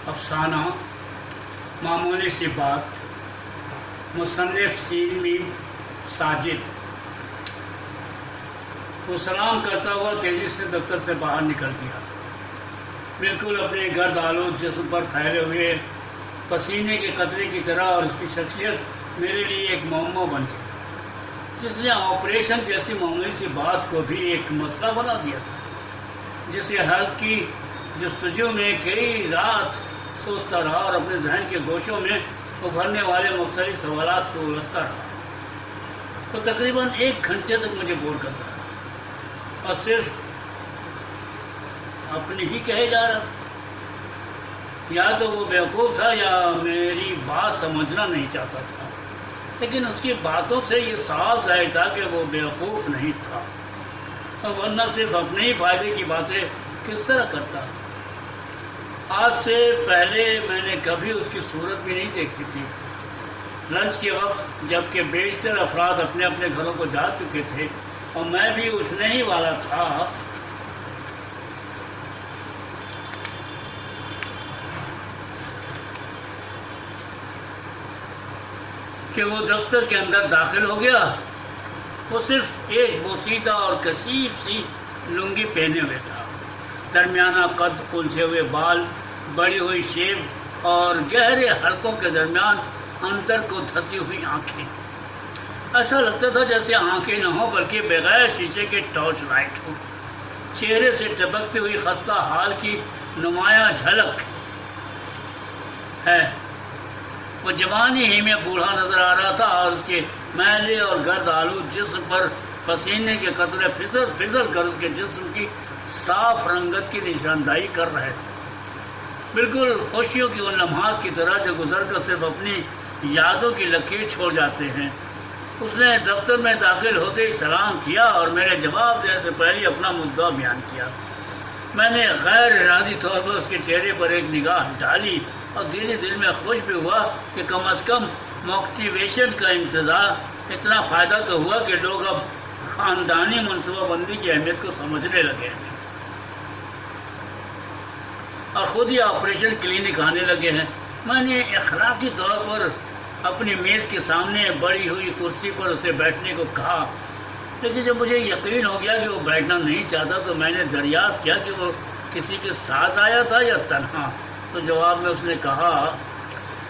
افسانہ معمولی سی بات، مصنف سینوی ساجد۔ وہ سلام کرتا ہوا تیزی سے دفتر سے باہر نکل گیا، بالکل اپنے گرد آلود جسم پر پھیلے ہوئے پسینے کے قطرے کی طرح، اور اس کی شخصیت میرے لیے ایک معمہ بن گئی جس نے آپریشن جیسی معمولی سی بات کو بھی ایک مسئلہ بنا دیا تھا، جسے حل کی جستجو میں کئی رات سوچتا رہا اور اپنے ذہن کے گوشوں میں ابھرنے والے مختلف سوالات سے الجھتا رہا۔ وہ تقریباً 1 گھنٹے تک مجھے بور کرتا رہا اور صرف اپنی ہی کہے جا رہا تھا۔ یا تو وہ بیوقوف تھا یا میری بات سمجھنا نہیں چاہتا تھا، لیکن اس کی باتوں سے یہ صاف ظاہر تھا کہ وہ بیوقوف نہیں تھا، اور ورنہ صرف اپنے ہی فائدے کی باتیں کس طرح کرتا۔ آج سے پہلے میں نے کبھی اس کی صورت بھی نہیں دیکھی تھی۔ لنچ کے وقت جب کہ بیشتر افراد اپنے اپنے گھروں کو جا چکے تھے اور میں بھی اٹھنے ہی والا تھا، کہ وہ دفتر کے اندر داخل ہو گیا۔ وہ صرف ایک بوسیدہ اور کثیف سی لنگی پہنے ہوئے تھا، درمیانہ قد، الجھے ہوئے بال، بڑی ہوئی شیب اور گہرے حلقوں کے درمیان اندر کو دھسی ہوئی آنکھیں۔ ایسا لگتا تھا جیسے آنکھیں نہ ہوں بلکہ بغیر شیشے کے ٹارچ لائٹ ہو۔ چہرے سے ٹپکتی ہوئی خستہ حال کی نمایاں جھلک ہے۔ وہ جوانی ہی میں بوڑھا نظر آ رہا تھا اور اس کے میلے اور گرد آلود جسم پر پسینے کے قطرے پھسل پھسل کر اس کے جسم کی صاف رنگت کی نشاندہی کر رہے تھے، بالکل خوشیوں کی ان لمحات کی طرح جو گزر کر صرف اپنی یادوں کی لکیر چھوڑ جاتے ہیں۔ اس نے دفتر میں داخل ہوتے ہی سلام کیا اور میرے جواب دینے سے پہلے اپنا مدعا بیان کیا۔ میں نے غیر ارادی طور پر اس کے چہرے پر ایک نگاہ ڈالی اور دل میں خوش بھی ہوا کہ کم از کم موٹیویشن کا انتظار اتنا فائدہ تو ہوا کہ لوگ اب خاندانی منصوبہ بندی کی اہمیت کو سمجھنے لگے ہیں اور خود ہی آپریشن کلینک آنے لگے ہیں۔ میں نے اخلاقی طور پر اپنی میز کے سامنے بڑی ہوئی کرسی پر اسے بیٹھنے کو کہا، لیکن جب مجھے یقین ہو گیا کہ وہ بیٹھنا نہیں چاہتا تو میں نے دریافت کیا کہ وہ کسی کے ساتھ آیا تھا یا تنہا۔ تو جواب میں اس نے کہا،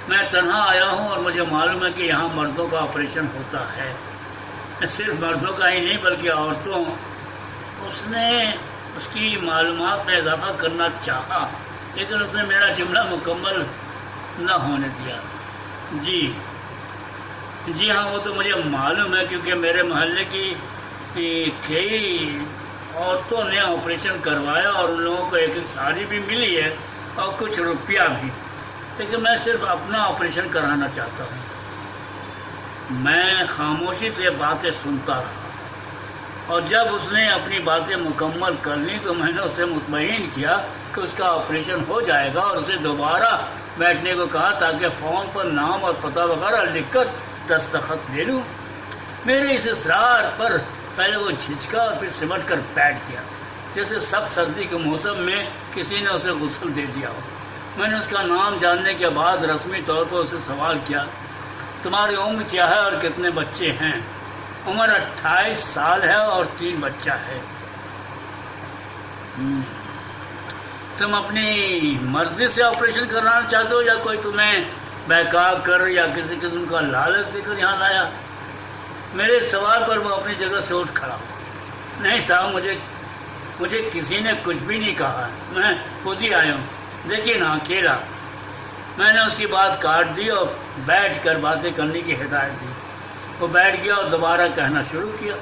میں تنہا آیا ہوں اور مجھے معلوم ہے کہ یہاں مردوں کا آپریشن ہوتا ہے، صرف مردوں کا ہی نہیں بلکہ عورتوں۔ اس نے اس کی معلومات میں اضافہ کرنا چاہا، لیکن اس نے میرا جملہ مکمل نہ ہونے دیا۔ جی ہاں، وہ تو مجھے معلوم ہے کیونکہ میرے محلے کی کئی عورتوں نے آپریشن کروایا اور ان لوگوں کو ایک ساڑی بھی ملی ہے اور کچھ روپیہ بھی، لیکن میں صرف اپنا آپریشن کرانا چاہتا ہوں۔ میں خاموشی سے باتیں سنتا رہا اور جب اس نے اپنی باتیں مکمل کر لی تو میں نے اسے مطمئن کیا کہ اس کا آپریشن ہو جائے گا اور اسے دوبارہ بیٹھنے کو کہا تاکہ فون پر نام اور پتہ وغیرہ لکھ کر دستخط لے لوں۔ میرے اس اصرار پر پہلے وہ جھجکا اور پھر سمٹ کر بیٹھ گیا، جیسے سخت سردی کے موسم میں کسی نے اسے غسل دے دیا ہو۔ میں نے اس کا نام جاننے کے بعد رسمی طور پر اسے سوال کیا، تمہاری عمر کیا ہے اور کتنے بچے ہیں؟ عمر 28 سال ہے اور 3 بچہ ہے۔ تم اپنی مرضی سے آپریشن کرانا چاہتے ہو یا کوئی تمہیں بہکا کر یا کسی قسم کا لالچ دے کر یہاں لایا؟ میرے سوال پر وہ اپنی جگہ سے اٹھ کھڑا ہوا۔ نہیں صاحب، مجھے کسی نے کچھ بھی نہیں کہا، میں خود ہی آیا ہوں، دیکھیے نا اکیلا۔ میں نے اس کی بات کاٹ دی اور بیٹھ کر باتیں کرنے کی ہدایت دی۔ وہ بیٹھ گیا اور دوبارہ کہنا شروع کیا،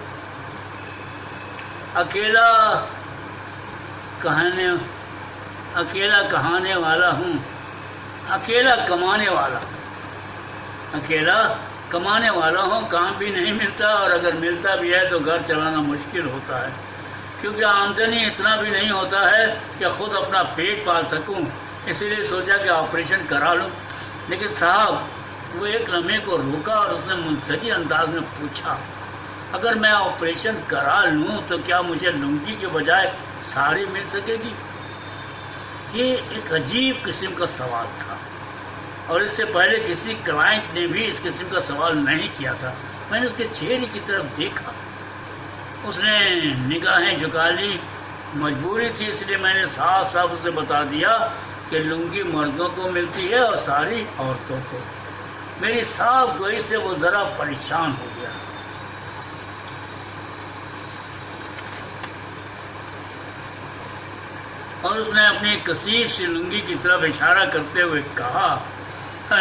اکیلا کہانے والا ہوں، اکیلا کمانے والا ہوں، کام بھی نہیں ملتا اور اگر ملتا بھی ہے تو گھر چلانا مشکل ہوتا ہے کیونکہ آمدنی اتنا بھی نہیں ہوتا ہے کہ خود اپنا پیٹ پال سکوں۔ اسی لیے سوچا کہ آپریشن کرا لوں۔ لیکن صاحب، وہ ایک لمحے کو روکا اور اس نے ملتجی انداز میں پوچھا، اگر میں آپریشن کرا لوں تو کیا مجھے لنگی کے بجائے ساڑی مل سکے گی؟ یہ ایک عجیب قسم کا سوال تھا، اور اس سے پہلے کسی کلائنٹ نے بھی اس قسم کا سوال نہیں کیا تھا۔ میں نے اس کے چہرے کی طرف دیکھا، اس نے نگاہیں جھکا لی۔ مجبوری تھی، اس لیے میں نے صاف صاف اسے بتا دیا کہ لنگی مردوں کو ملتی ہے اور ساری عورتوں کو۔ میری صاف گوئی سے وہ ذرا پریشان ہو گیا۔ اور اس نے اپنی کثیر سی لنگی کی طرف اشارہ کرتے ہوئے کہا،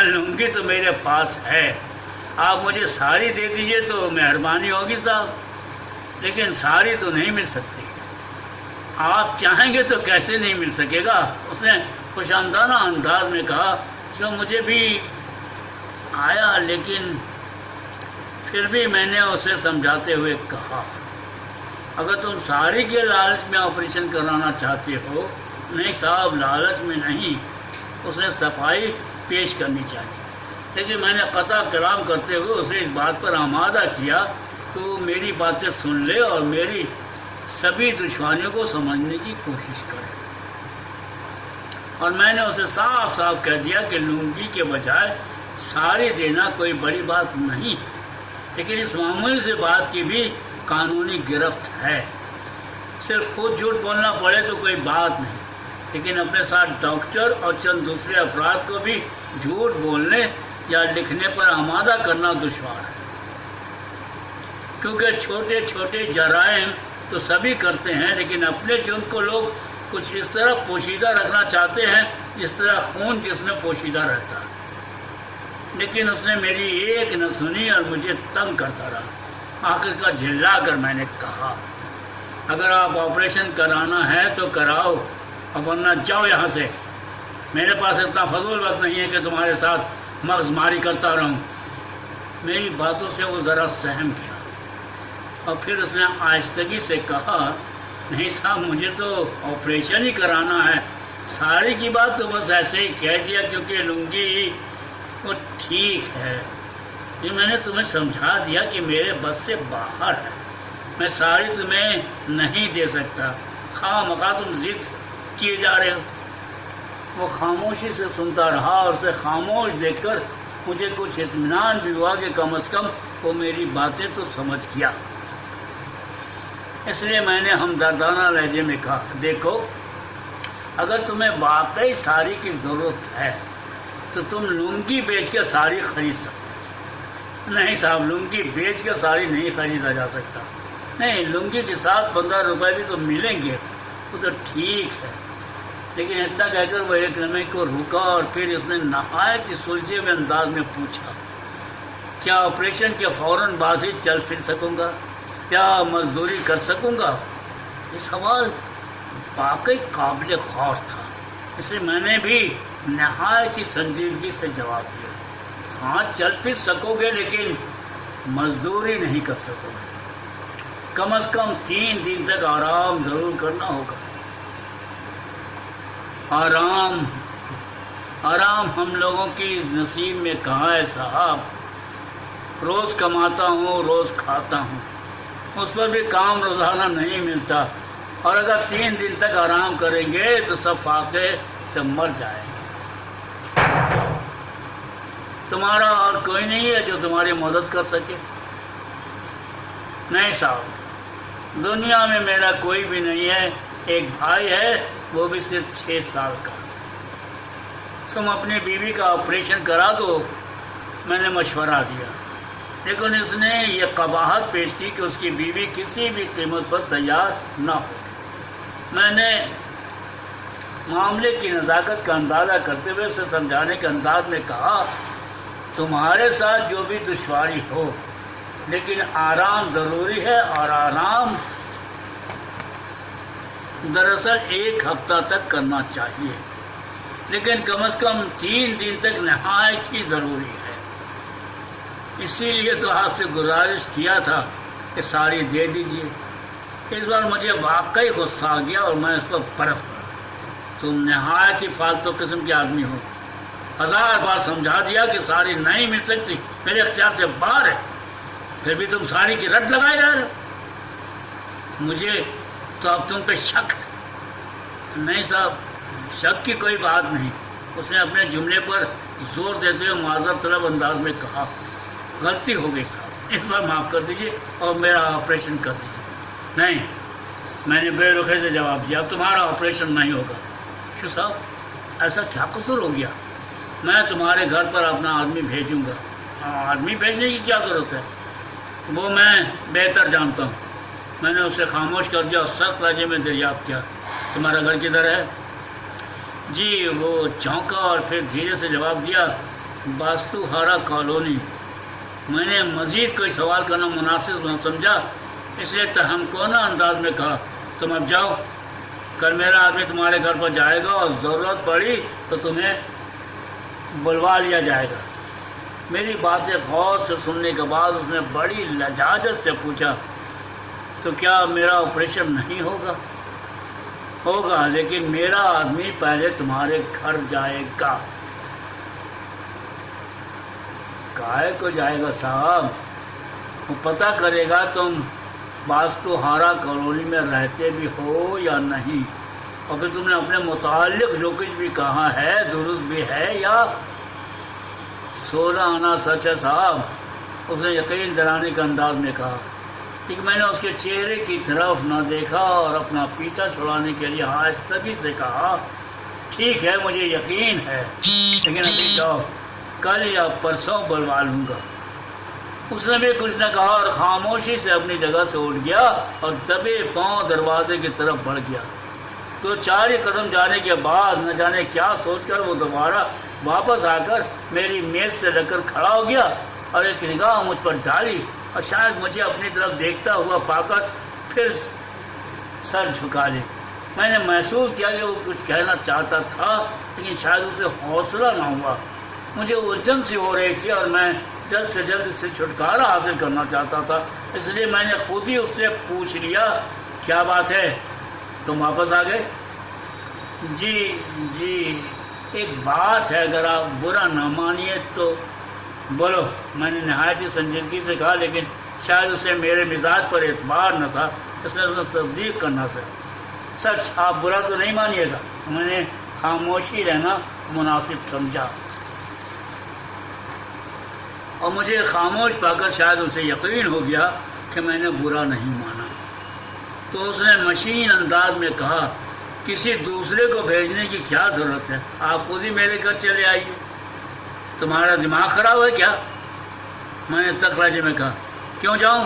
لنگی تو میرے پاس ہے، آپ مجھے ساری دے دیجئے تو مہربانی ہوگی صاحب، لیکن ساری تو نہیں مل سکتی۔ آپ چاہیں گے تو کیسے نہیں مل سکے گا؟ اس نے خوش آمدانہ انداز میں کہا، جو مجھے بھی آیا، لیکن پھر بھی میں نے اسے سمجھاتے ہوئے کہا، اگر تم ساری کے لالچ میں آپریشن کرانا چاہتے ہو، نہیں صاحب لالچ میں نہیں، اس نے صفائی پیش کرنی چاہیے، لیکن میں نے قطع کلام کرتے ہوئے اسے اس بات پر آمادہ کیا کہ وہ میری باتیں سن لے اور میری سبھی دشواریوں کو سمجھنے کی کوشش کرے۔ اور میں نے اسے صاف صاف کہہ دیا کہ لنگی کے بجائے ساری دینا کوئی بڑی بات نہیں، لیکن اس معمولی سے بات کی بھی قانونی گرفت ہے۔ صرف خود جھوٹ بولنا پڑے تو کوئی بات نہیں، لیکن اپنے ساتھ ڈاکٹر اور چند دوسرے افراد کو بھی جھوٹ بولنے یا لکھنے پر آمادہ کرنا دشوار ہے، کیونکہ چھوٹے چھوٹے جرائم تو سبھی کرتے ہیں، لیکن اپنے جرم کو لوگ کچھ اس طرح پوشیدہ رکھنا چاہتے ہیں جس طرح خون جس میں پوشیدہ رہتا ہے۔ لیکن اس نے میری ایک نہ سنی اور مجھے تنگ کرتا رہا۔ آخر کار جھلا کر میں نے کہا، اگر آپ آپریشن کرانا ہے تو کراؤ، اور ورنہ جاؤ یہاں سے۔ میرے پاس اتنا فضول وقت نہیں ہے کہ تمہارے ساتھ مغز ماری کرتا رہوں۔ میری باتوں سے وہ ذرا سہم گیا، اور پھر اس نے آہستگی سے کہا، نہیں صاحب مجھے تو آپریشن ہی کرانا ہے، ساری کی بات تو بس ایسے ہی کہہ دیا کیونکہ لنگی وہ ٹھیک ہے۔ یہ میں نے تمہیں سمجھا دیا کہ میرے بس سے باہر ہے، میں ساری تمہیں نہیں دے سکتا، خواہ مخواہ تم ضد کیے جا رہے ہو۔ وہ خاموشی سے سنتا رہا، اور اسے خاموش دیکھ کر مجھے کچھ اطمینان بھی ہوا کہ کم از کم وہ میری باتیں تو سمجھ گیا۔ اس لیے میں نے ہمدردانہ لہجے میں کہا، دیکھو اگر تمہیں واقعی ساری کی ضرورت ہے تو تم لنگی بیچ کے ساری خرید سکتے۔ نہیں صاحب لنگی بیچ کے ساری نہیں خریدا جا سکتا، نہیں لنگی کے ساتھ 15 روپے بھی تو ملیں گے، وہ تو ٹھیک ہے۔ لیکن اتنا کہہ کر وہ ایک لمحے کو رکا، اور پھر اس نے نہایت ہی سلجھے ہوئے انداز میں پوچھا، کیا آپریشن کے فوراً بعد ہی چل پھر سکوں گا؟ کیا مزدوری کر سکوں گا؟ یہ سوال واقعی قابل غور تھا، اس لیے میں نے بھی نہایت ہی سنجیدگی سے جواب دیا، ہاں چل پھر سکو گے، لیکن مزدوری نہیں کر سکو گے، کم از کم 3 دن تک آرام ضرور کرنا ہوگا۔ آرام ہم لوگوں کی نصیب میں کہاں ہے صاحب، روز کماتا ہوں روز کھاتا ہوں، اس پر بھی کام روزانہ نہیں ملتا، اور اگر 3 دن تک آرام کریں گے تو سب فاقے سے مر جائیں گے۔ تمہارا اور کوئی نہیں ہے جو تمہاری مدد کر سکے؟ نہیں صاحب دنیا میں میرا کوئی بھی نہیں ہے، ایک بھائی ہے، وہ بھی صرف 6 سال کا۔ تم اپنی بیوی کا آپریشن کرا دو، میں نے مشورہ دیا، لیکن اس نے یہ قباحت پیش کی کہ اس کی بیوی کسی بھی قیمت پر تیار نہ ہو۔ میں نے معاملے کی نزاکت کا اندازہ کرتے ہوئے اسے سمجھانے کے انداز میں کہا، تمہارے ساتھ جو بھی دشواری ہو، لیکن آرام ضروری ہے، اور آرام دراصل 1 ہفتہ تک کرنا چاہیے، لیکن کم از کم 3 دن تک نہایت ہی ضروری ہے۔ اسی لیے تو آپ سے گزارش کیا تھا کہ ساری دے دیجیے۔ اس بار مجھے واقعی غصہ آ گیا اور میں اس پر برس پڑا۔ تم نہایت ہی فالتو قسم کے آدمی ہو، 1000 بار سمجھا دیا کہ ساری نہیں مل سکتی، میرے اختیار سے باہر ہے، پھر بھی تم ساری کی رٹ لگائے جا رہے ہو۔ مجھے تو اب تم پہ شک ہے۔ نہیں صاحب شک کی کوئی بات نہیں۔ اس نے اپنے جملے پر زور دیتے ہوئے معذرت طلب انداز میں کہا، غلطی ہو گئی صاحب، اس بار معاف کر دیجیے اور میرا آپریشن کر دیجیے۔ نہیں، میں نے بے رخی سے جواب دیا، اب تمہارا آپریشن نہیں ہوگا۔ شو صاحب، ایسا کیا قصور ہو گیا؟ میں تمہارے گھر پر اپنا آدمی بھیجوں گا۔ آدمی بھیجنے کی کیا ضرورت ہے؟ وہ میں بہتر جانتا ہوں۔ میں نے اسے خاموش کر دیا اور سخت لہجے میں دریافت کیا، تمہارا گھر کدھر ہے؟ جی، وہ چونکا اور پھر دھیرے سے جواب دیا، باستو ہارا کالونی۔ میں نے مزید کوئی سوال کرنا مناسب نہ سمجھا، اس لیے تہمکونہ انداز میں کہا، تم اب جاؤ، کل میرا آدمی تمہارے گھر پر جائے گا اور ضرورت پڑی تو تمہیں بلوا لیا جائے گا۔ میری باتیں غور سے سننے کے بعد اس نے بڑی لجاجت سے پوچھا، تو کیا میرا آپریشن نہیں ہوگا؟ ہوگا، لیکن میرا آدمی پہلے تمہارے گھر جائے گا۔ کائے کو جائے گا صاحب؟ وہ پتہ کرے گا تم باستو ہارا کالونی میں رہتے بھی ہو یا نہیں، اور پھر تم نے اپنے متعلق جو کچھ بھی کہا ہے درست بھی ہے یا 16 آنا سچ ہے صاحب، اس نے یقین دلانے کے انداز میں کہا۔ لیکن میں نے اس کے چہرے کی طرف نہ دیکھا اور اپنا پیچھا چھڑانے کے لیے آہستگی سے کہا، ٹھیک ہے، مجھے یقین ہے، لیکن ابھی جاؤ، کل یا پرسوں بلوا لوں گا۔ اس نے بھی کچھ نہ کہا اور خاموشی سے اپنی جگہ سے اٹھ گیا اور دبے پاؤں دروازے کی طرف بڑھ گیا۔ 2-4 قدم جانے کے بعد نہ جانے کیا سوچ کر وہ دوبارہ واپس آ کر میری میز سے لگ کر کھڑا ہو گیا اور ایک نگاہ مجھ پر ڈالی اور شاید مجھے اپنی طرف دیکھتا ہوا پا کر پھر سر جھکا لے۔ میں نے محسوس کیا کہ وہ کچھ کہنا چاہتا تھا، لیکن شاید اسے حوصلہ نہ ہوا۔ مجھے الجھن سی ہو رہی تھی اور میں جلد سے جلد اس سے چھٹکارا حاصل کرنا چاہتا تھا، اس لیے میں نے خود ہی اس سے پوچھ لیا، کیا بات ہے، تم واپس آ گئے؟ جی، ایک بات ہے، اگر آپ برا نہ مانیے تو بولو، میں نے نہایت ہی سنجیدگی سے کہا، لیکن شاید اسے میرے مزاج پر اعتبار نہ تھا، اس نے تصدیق کرنا سے، سچ آپ برا تو نہیں مانیے گا؟ میں نے خاموشی رہنا مناسب سمجھا اور مجھے خاموش پا کر شاید اسے یقین ہو گیا کہ میں نے برا نہیں مانا۔ تو اس نے مشین انداز میں کہا، کسی دوسرے کو بھیجنے کی کیا ضرورت ہے، آپ خود ہی میرے گھر چلے آئیے۔ تمہارا دماغ خراب ہے کیا؟ میں نے تک لہجے میں کہا، کیوں جاؤں،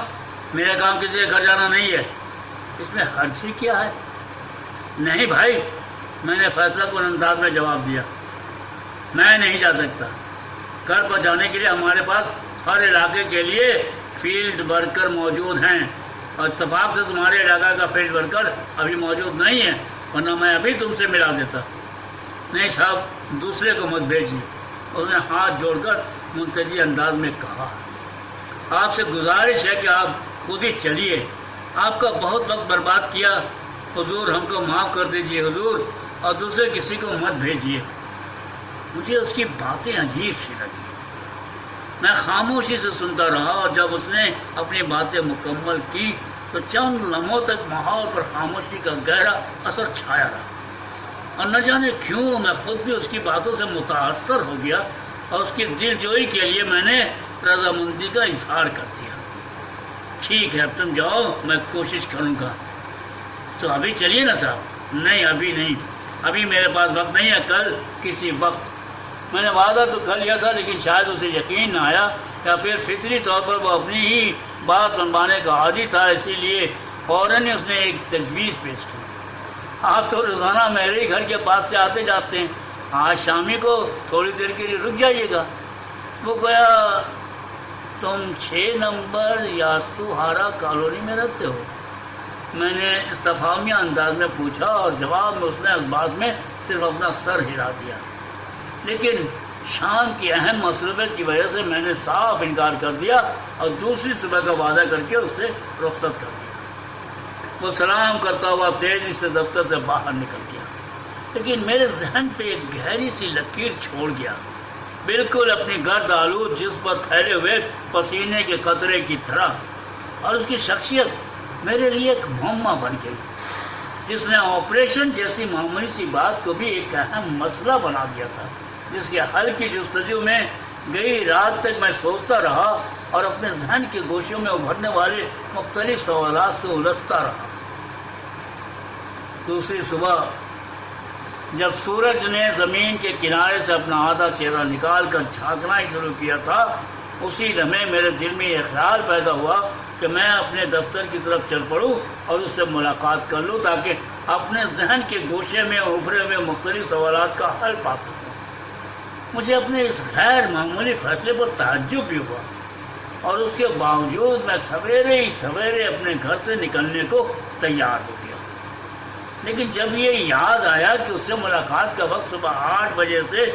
میرا کام کسی کے گھر جانا نہیں ہے، اس میں حرج ہی کیا ہے؟ نہیں بھائی، میں نے فیصلہ کن انداز میں جواب دیا، میں نہیں جا سکتا۔ گھر پر جانے کے لیے ہمارے پاس ہر علاقے کے لیے فیلڈ ورکر موجود ہیں، اور اتفاق سے تمہارے علاقہ کا فیلڈ ورکر ابھی موجود نہیں ہے، ورنہ میں ابھی تم سے ملا دیتا۔ نہیں صاحب، دوسرے کو مت بھیجیے، اس نے ہاتھ جوڑ کر منتجی انداز میں کہا، آپ سے گزارش ہے کہ آپ خود ہی چلیے، آپ کا بہت وقت برباد کیا، حضور ہم کو معاف کر دیجیے حضور، اور دوسرے کسی کو مت بھیجیے۔ مجھے اس کی باتیں عجیب سی لگی۔ میں خاموشی سے سنتا رہا اور جب اس نے اپنی باتیں مکمل کی تو چند لمحوں تک ماحول پر خاموشی کا گہرا اثر چھایا رہا، اور نہ جانے کیوں میں خود بھی اس کی باتوں سے متاثر ہو گیا اور اس کی دل جوئی کے لیے میں نے رضامندی کا اظہار کر دیا۔ ٹھیک ہے، اب تم جاؤ، میں کوشش کروں گا۔ تو ابھی چلیے نا صاحب؟ نہیں، ابھی نہیں، ابھی میرے پاس وقت نہیں ہے، کل کسی وقت۔ میں نے وعدہ تو کر لیا تھا، لیکن شاید اسے یقین نہ آیا یا پھر فطری طور پر وہ اپنی ہی بات منوانے کا عادی تھا، اسی لیے فوراً ہی اس نے ایک تجویز پیش کی، آپ تو روزانہ میرے ہی گھر کے پاس سے آتے جاتے ہیں، آج شامی کو تھوڑی دیر کے لیے رک جائیے گا۔ وہ گویا تم 6 نمبر یاستو ہارا کالونی میں رہتے ہو؟ میں نے استفہامیہ انداز میں پوچھا اور جواب میں اس نے اس بات میں صرف اپنا سر ہلا دیا، لیکن شام کی اہم مصروفیت کی وجہ سے میں نے صاف انکار کر دیا اور دوسری صبح کا وعدہ کر کے اسے رخصت کر دیا۔ وہ سلام کرتا ہوا تیزی سے دفتر سے باہر نکل گیا، لیکن میرے ذہن پہ ایک گہری سی لکیر چھوڑ گیا، بالکل اپنی گرد آلود جسم پر پھیلے ہوئے پسینے کے قطرے کی طرح، اور اس کی شخصیت میرے لیے ایک معمہ بن گئی۔ جس نے آپریشن جیسی معمولی سی بات کو بھی ایک اہم مسئلہ بنا دیا تھا، جس کے حل کی جستجو میں گئی رات تک میں سوچتا رہا اور اپنے ذہن کے گوشوں میں ابھرنے والے مختلف سوالات سے الجھتا رہا۔ دوسری صبح جب سورج نے زمین کے کنارے سے اپنا آدھا چہرہ نکال کر جھانکنا ہی شروع کیا تھا، اسی لمحے میرے دل میں یہ خیال پیدا ہوا کہ میں اپنے دفتر کی طرف چل پڑوں اور اس سے ملاقات کر لوں تاکہ اپنے ذہن کے گوشے میں ابھرے ہوئے مختلف سوالات کا حل پا سکوں۔ مجھے اپنے اس غیر معمولی فیصلے پر تعجب بھی ہوا اور اس کے باوجود میں سویرے ہی سویرے اپنے گھر سے نکلنے کو تیار ہو گیا۔ لیکن جب یہ یاد آیا کہ اس سے ملاقات کا وقت صبح 8 بجے سے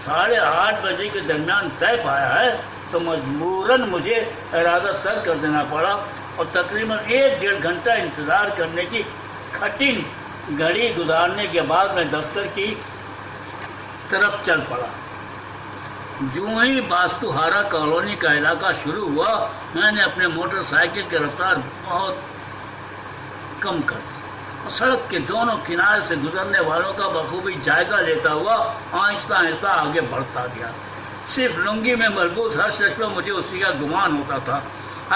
8:30 بجے کے درمیان طے پایا ہے تو مجبوراً مجھے ارادہ ترک کر دینا پڑا اور تقریباً 1-1.5 گھنٹہ انتظار کرنے کی کٹھن گھڑی گزارنے کے بعد میں دفتر کی طرف چل پڑا۔ جو ہی باستوہارا کالونی کا علاقہ شروع ہوا، میں نے اپنے موٹر سائیکل کی رفتار بہت کم کر دی اور سڑک کے دونوں کنارے سے گزرنے والوں کا بخوبی جائزہ لیتا ہوا آہستہ آہستہ آگے بڑھتا گیا۔ صرف لنگی میں ملبوس ہر شخص پر مجھے اسی کا گمان ہوتا تھا۔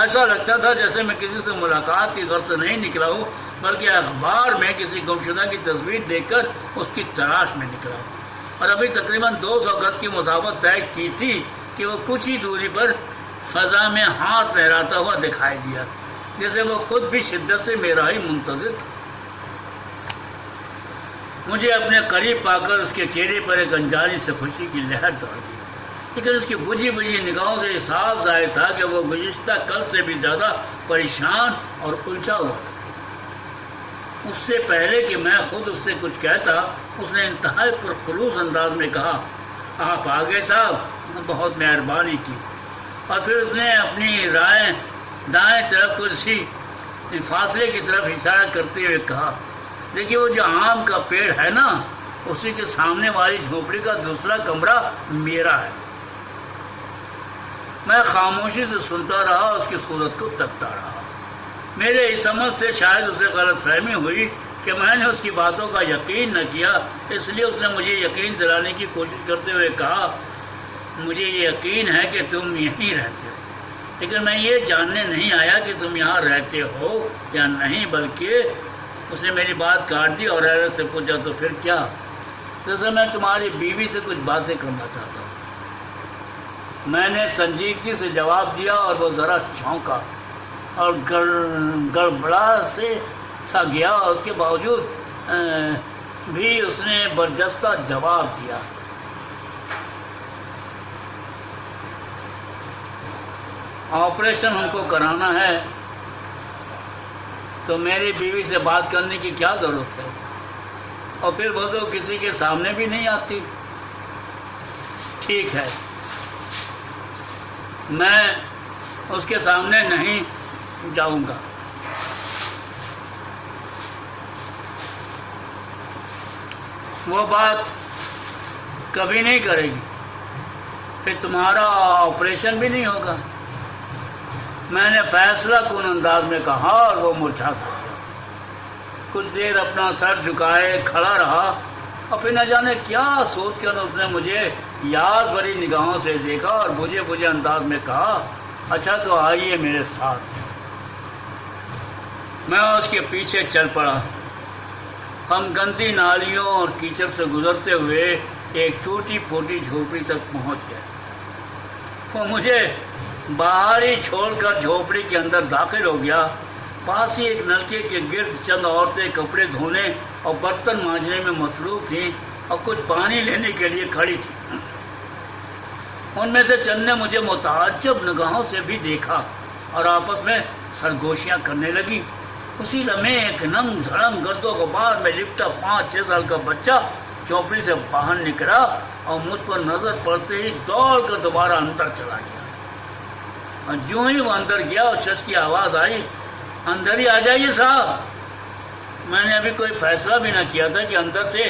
ایسا لگتا تھا جیسے میں کسی سے ملاقات کی غرض سے نہیں نکلا ہوں، بلکہ اخبار میں کسی گمشدہ کی تصویر دیکھ کر اس کی تلاش میں نکلا ہوں۔ اور ابھی تقریباً 200 گز کی مسافت طے کی تھی کہ وہ کچھ ہی دوری پر فضا میں ہاتھ لہراتا ہوا دکھائی دیا، جیسے وہ خود بھی شدت سے میرا ہی منتظر تھا۔ مجھے اپنے قریب پا کر اس کے چہرے پر ایک انجانی سے خوشی کی لہر دوڑ گئی، لیکن اس کی بجھی بجھی نگاہوں سے یہ صاف ظاہر تھا کہ وہ گزشتہ کل سے بھی زیادہ پریشان اور الجھا ہوا تھا۔ اس سے پہلے کہ میں خود اس سے کچھ کہتا، اس نے انتہائی پرخلوص انداز میں کہا، آپ آگے صاحب، بہت مہربانی کی۔ اور پھر اس نے اپنی دائیں طرف کسی فاصلے کی طرف اشارہ کرتے ہوئے کہا، دیکھیے وہ جو آم کا پیڑ ہے نا، اسی کے سامنے والی جھونپڑی کا دوسرا کمرہ میرا ہے۔ میں خاموشی سے سنتا رہا، اس کی صورت کو تکتا رہا۔ میرے اس سمجھ سے شاید اسے غلط فہمی ہوئی کہ میں نے اس کی باتوں کا یقین نہ کیا، اس لیے اس نے مجھے یقین دلانے کی کوشش کرتے ہوئے کہا، مجھے یہ یقین ہے کہ تم یہیں رہتے ہو، لیکن میں یہ جاننے نہیں آیا کہ تم یہاں رہتے ہو یا نہیں، بلکہ اس نے میری بات کاٹ دی اور حیرت سے پوچھا، تو پھر کیا؟ جیسے میں تمہاری بیوی سے کچھ باتیں کرنا چاہتا ہوں۔ میں نے سنجیدگی سے جواب دیا اور وہ ذرا چونکا اور گڑبڑا سے سا گیا، اس کے باوجود بھی اس نے برجستہ جواب دیا، آپریشن ہم کو کرانا ہے تو میری بیوی سے بات کرنے کی کیا ضرورت ہے؟ اور پھر وہ تو کسی کے سامنے بھی نہیں آتی۔ ٹھیک ہے، میں اس کے سامنے نہیں جاؤں گا۔ وہ بات کبھی نہیں کرے گی، پھر تمہارا آپریشن بھی نہیں ہوگا۔ میں نے فیصلہ کن انداز میں کہا اور وہ مرجھا سا گیا۔ کچھ دیر اپنا سر جھکائے کھڑا رہا اور پھر نہ جانے کیا سوچ کر اس نے مجھے یاد بھری نگاہوں سے دیکھا اور بجھے انداز میں کہا، اچھا تو آئیے میرے ساتھ۔ میں اس کے پیچھے چل پڑا۔ ہم گندی نالیوں اور کیچڑ سے گزرتے ہوئے ایک ٹوٹی پھوٹی جھونپڑی تک پہنچ گئے۔ وہ مجھے باہر ہی چھوڑ کر جھونپڑی کے اندر داخل ہو گیا۔ پاس ہی ایک نلکے کے گرد چند عورتیں کپڑے دھونے اور برتن مانجنے میں مصروف تھیں اور کچھ پانی لینے کے لیے کھڑی تھیں۔ ان میں سے چند نے مجھے متعجب نگاہوں سے بھی دیکھا اور آپس میں سرگوشیاں کرنے لگی۔ اسی لمحے ایک ننگ دھڑنگ گرد و غبار میں لپٹا 5-6 سال کا بچہ جھونپڑی سے باہر نکلا اور مجھ پر نظر پڑتے ہی دوڑ کر دوبارہ اندر چلا گیا۔ اور جو ہی وہ اندر گیا اور شخص کی آواز آئی، اندر ہی آ جائیے صاحب۔ میں نے ابھی کوئی فیصلہ بھی نہ کیا تھا کہ اندر سے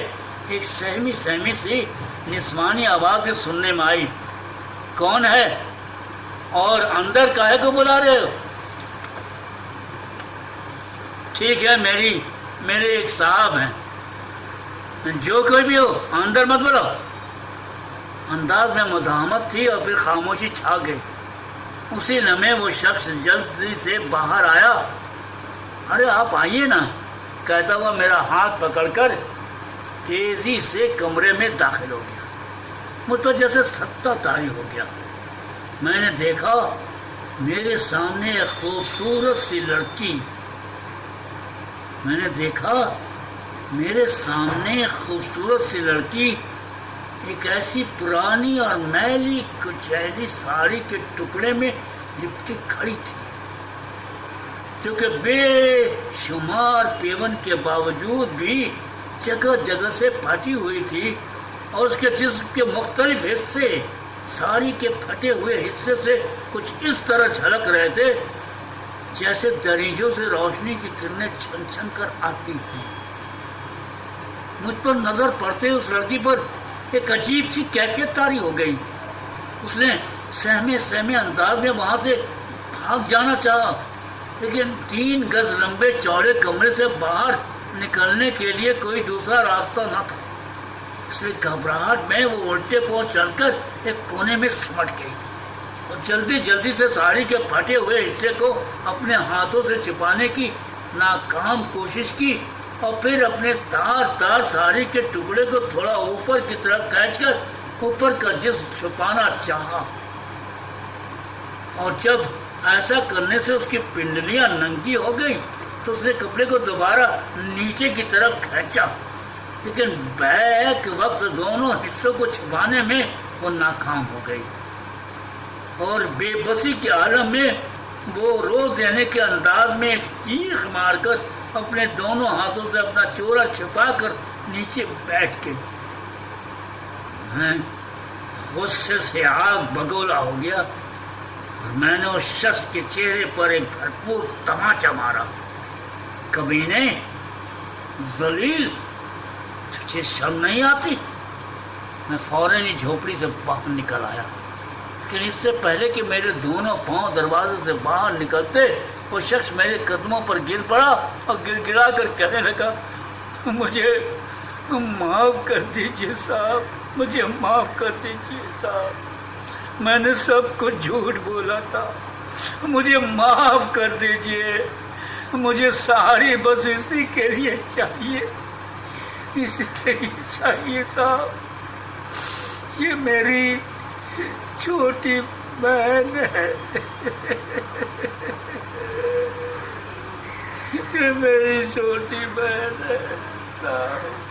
ایک سہمی سی نسوانی آواز بھی سننے میں آئی، کون ہے اور اندر کاہے کو بلا رہے ہو؟ ٹھیک ہے، میری میرے ایک صاحب ہیں، جو کوئی بھی ہو اندر مت بولو۔ انداز میں مزاحمت تھی اور پھر خاموشی چھا گئی۔ اسی لمحے وہ شخص جلدی سے باہر آیا۔ ارے آپ آئیے نا، کہتا ہوا میرا ہاتھ پکڑ کر تیزی سے کمرے میں داخل ہو گیا۔ مجھ پر جیسے ستا طاری ہو گیا۔ میں نے دیکھا میرے سامنے ایک خوبصورت سی لڑکی ایک ایسی پرانی اور میلی کچیلی ساڑی کے ٹکڑے میں لپٹی کھڑی تھی، جو کہ بے شمار پیون کے باوجود بھی جگہ جگہ سے پھٹی ہوئی تھی، اور اس کے جسم کے مختلف حصے ساڑی کے پھٹے ہوئے حصے سے کچھ اس طرح جھلک رہے تھے جیسے دریچوں سے روشنی کی کرنیں چھن چھن کر آتی ہیں۔ مجھ پر نظر پڑتے اس لڑکی پر ایک عجیب سی کیفیت طاری ہو گئی۔ اس نے سہمے انداز میں وہاں سے بھاگ جانا چاہا، لیکن 3 گز لمبے چوڑے کمرے سے باہر نکلنے کے لیے کوئی دوسرا راستہ نہ تھا۔ اس لیے گھبراہٹ میں وہ الٹے پاؤں چل کر ایک کونے میں سمٹ گئی اور جلدی سے ساڑی کے پھٹے ہوئے حصے کو اپنے ہاتھوں سے چھپانے کی ناکام کوشش کی، اور پھر اپنے تار ساڑی کے ٹکڑے کو تھوڑا اوپر کی طرف کھینچ کر اوپر کا جسم چھپانا چاہا، اور جب ایسا کرنے سے اس کی پنڈلیاں ننگی ہو گئی تو اس نے کپڑے کو دوبارہ نیچے کی طرف کھینچا، لیکن بیک وقت دونوں حصوں کو چھپانے میں وہ ناکام ہو گئی، اور بے بسی کے عالم میں وہ رو دینے کے انداز میں ایک چیخ مار کر اپنے دونوں ہاتھوں سے اپنا چہرہ چھپا کر نیچے بیٹھ گئی۔ میں غصے سے آگ بگولا ہو گیا اور میں نے اس شخص کے چہرے پر ایک بھرپور تماچا مارا۔ کمینے، ذلیل، تجھے شرم نہیں آتی؟ میں فوراً ہی جھوپڑی سے باہر نکل آیا، لیکن اس سے پہلے کہ میرے دونوں پاؤں دروازے سے باہر نکلتے وہ شخص میرے قدموں پر گر پڑا اور گر گرا کر کہنے لگا، مجھے معاف کر دیجیے صاحب، مجھے معاف کر دیجیے صاحب، میں نے سب کو جھوٹ بولا تھا، مجھے معاف کر دیجیے، مجھے ساری بس اسی کے لیے چاہیے، اسی کے لیے چاہیے صاحب، یہ میری چھوٹی بہن ہے، یہ میری چھوٹی بہن ہے صاحب۔